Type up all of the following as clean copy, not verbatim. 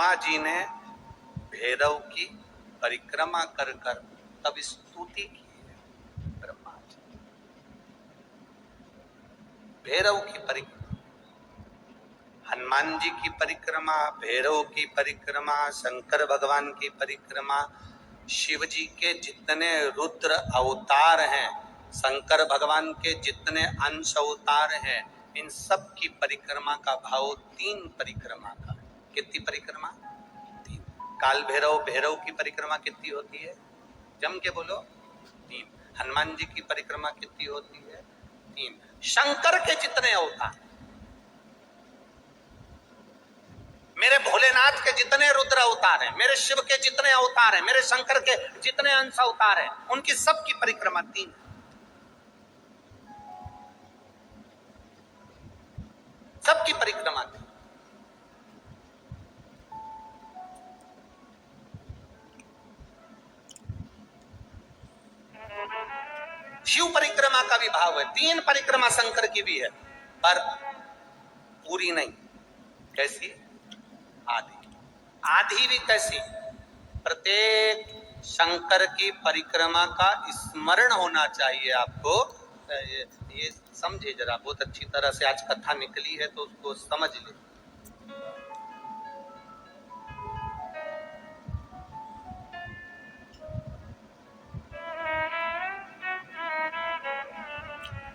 ब्रह्मा जी ने भैरव की परिक्रमा कर कर तब स्तुति की है। ब्रह्मा जी भैरव की परिक्रमा, हनुमान जी की परिक्रमा, भैरव की परिक्रमा, शंकर भगवान की परिक्रमा, शिव जी के जितने रुद्र अवतार हैं, शंकर भगवान के जितने अंश अवतार हैं, इन सब की परिक्रमा का भाव 3 परिक्रमा का। कितनी परिक्रमा? 3। काल भैरव, भैरव की परिक्रमा कितनी होती है? जम के बोलो 3। हनुमान जी की परिक्रमा कितनी होती है? 3। शंकर के जितने अवतार, मेरे भोलेनाथ के जितने रुद्र अवतार हैं, मेरे शिव के जितने अवतार हैं, मेरे शंकर के जितने अंश अवतार हैं, उनकी सबकी परिक्रमा 3। सबकी परिक्रमा 3। शिव परिक्रमा का भी भाव है, 3 परिक्रमा शंकर की भी है, पर पूरी नहीं। कैसी? आधी। आधी भी कैसी? प्रत्येक शंकर की परिक्रमा का स्मरण होना चाहिए आपको। ये समझे जरा, बहुत अच्छी तरह से आज कथा निकली है तो उसको समझ ले।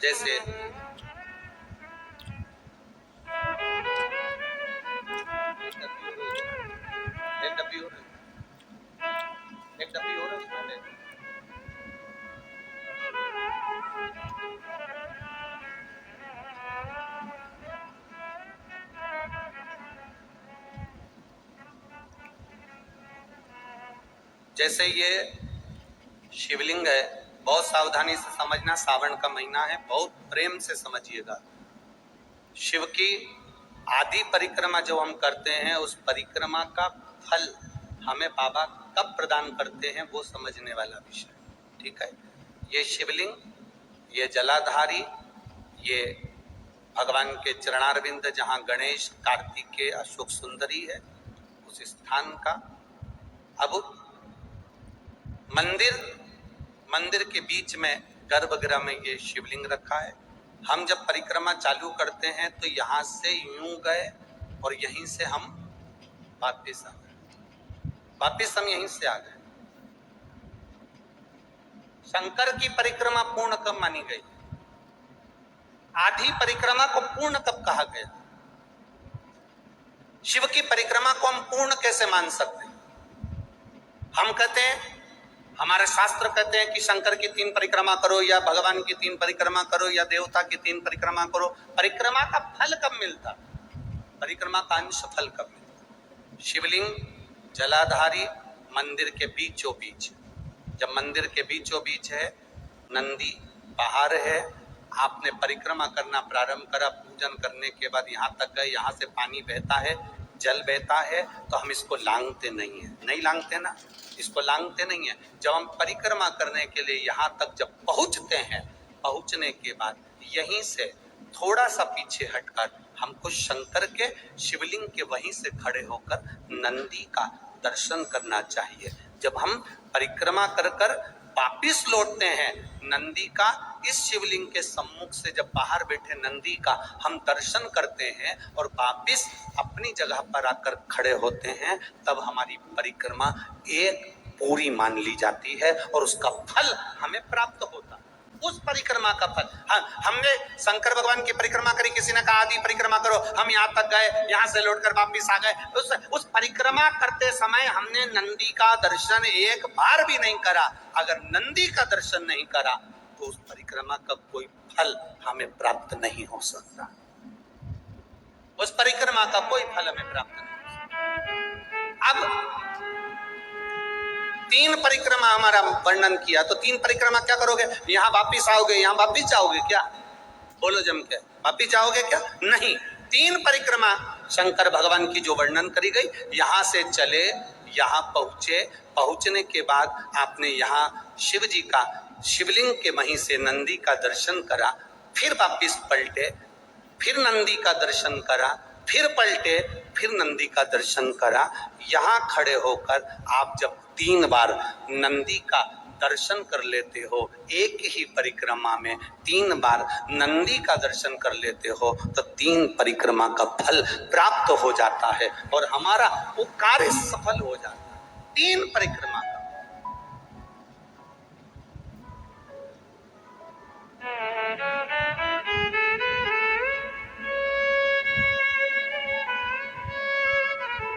जैसे एक डब्बी और जैसे ये शिवलिंग है, बहुत सावधानी से समझना, सावन का महीना है, बहुत प्रेम से समझिएगा। शिव की आदि परिक्रमा जो हम करते हैं, उस परिक्रमा का फल हमें बाबा कब प्रदान करते हैं वो समझने वाला विषय, ठीक है। ये शिवलिंग, ये जलाधारी, ये भगवान के चरणारविंद जहाँ गणेश, कार्तिकेय, अशोक सुंदरी है, उस स्थान का। अब मंदिर के बीच में गर्भगृह में ये शिवलिंग रखा है। हम जब परिक्रमा चालू करते हैं तो यहाँ से यूं गए और यहीं से हम वापिस आ गए, वापिस हम यहीं से आ गए। शंकर की परिक्रमा पूर्ण कब मानी गई? आधी परिक्रमा को पूर्ण कब कहा गया? शिव की परिक्रमा को हम पूर्ण कैसे मान सकते हैं? हम कहते हैं, हमारे शास्त्र कहते हैं कि शंकर की 3 परिक्रमा करो, या भगवान की 3 परिक्रमा करो, या देवता की 3 परिक्रमा करो। परिक्रमा का फल कब मिलता? परिक्रमा का अंश फल कब मिलता? शिवलिंग जलाधारी मंदिर के बीचों बीच, जब मंदिर के बीचों बीच है, नंदी बाहर है, आपने परिक्रमा करना प्रारंभ करा, पूजन करने के बाद यहाँ तक गए, यहाँ से पानी बहता है, जल बहता है, तो हम इसको लांघते नहीं है, नहीं लांघते ना, इसको लांघते नहीं है। जब हम परिक्रमा करने के लिए यहाँ तक जब पहुँचते हैं, पहुँचने के बाद यहीं से थोड़ा सा पीछे हटकर हमको शंकर के शिवलिंग के वहीं से खड़े होकर नंदी का दर्शन करना चाहिए। जब हम परिक्रमा कर कर वापिस लौटते हैं, नंदी का, इस शिवलिंग के सम्मुख से जब बाहर बैठे नंदी का हम दर्शन करते हैं और वापिस अपनी जगह पर आकर खड़े होते हैं, तब हमारी परिक्रमा एक पूरी मान ली जाती है और उसका फल हमें प्राप्त होता है। उस परिक्रमा का फल, हमने शंकर भगवान की परिक्रमा करी, किसी ने कहा आदि परिक्रमा करो, हम यहाँ तक गए, यहाँ से लौटकर वापिस आ गए। उस परिक्रमा करते समय हमने नंदी का दर्शन एक बार भी नहीं करा। अगर नंदी का दर्शन नहीं करा तो उस परिक्रमा का कोई फल हमें प्राप्त नहीं हो सकता। उस परिक्रमा का कोई फल हमें प्राप्त नहीं हो सकता। अब 3 परिक्रमा हमारा वर्णन किया, तो 3 परिक्रमा क्या करोगे? यहाँ वापिस आओगे, यहाँ वापिस जाओगे क्या? बोलो जम के, वापिस जाओगे क्या? नहीं। 3 परिक्रमा शंकर भगवान की जो वर्णन करी गई, यहाँ से चले, यहाँ पहुँचे, पहुँचने के बाद आपने यहाँ शिव जी का, शिवलिंग के वहीं से नंदी का दर्शन करा, फिर वापिस पलटे, फिर नंदी का दर्शन करा, फिर पलटे, फिर नंदी का दर्शन करा। यहाँ खड़े होकर आप जब 3 बार नंदी का दर्शन कर लेते हो, एक ही परिक्रमा में 3 बार नंदी का दर्शन कर लेते हो, तो 3 परिक्रमा का फल प्राप्त हो जाता है और हमारा वो कार्य सफल हो जाता है। 3 परिक्रमा का।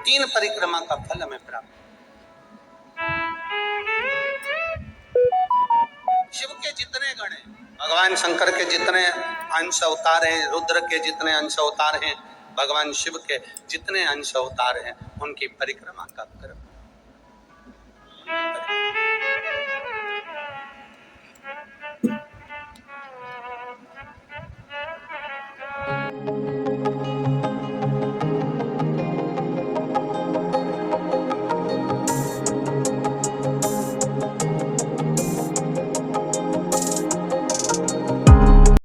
तीन परिक्रमा का फल हमें प्राप्त। शिव के जितने गण हैं, भगवान शंकर के जितने अंश अवतार हैं, रुद्र के जितने अंश अवतार हैं, भगवान शिव के जितने अंश अवतार हैं, उनकी परिक्रमा का क्रम।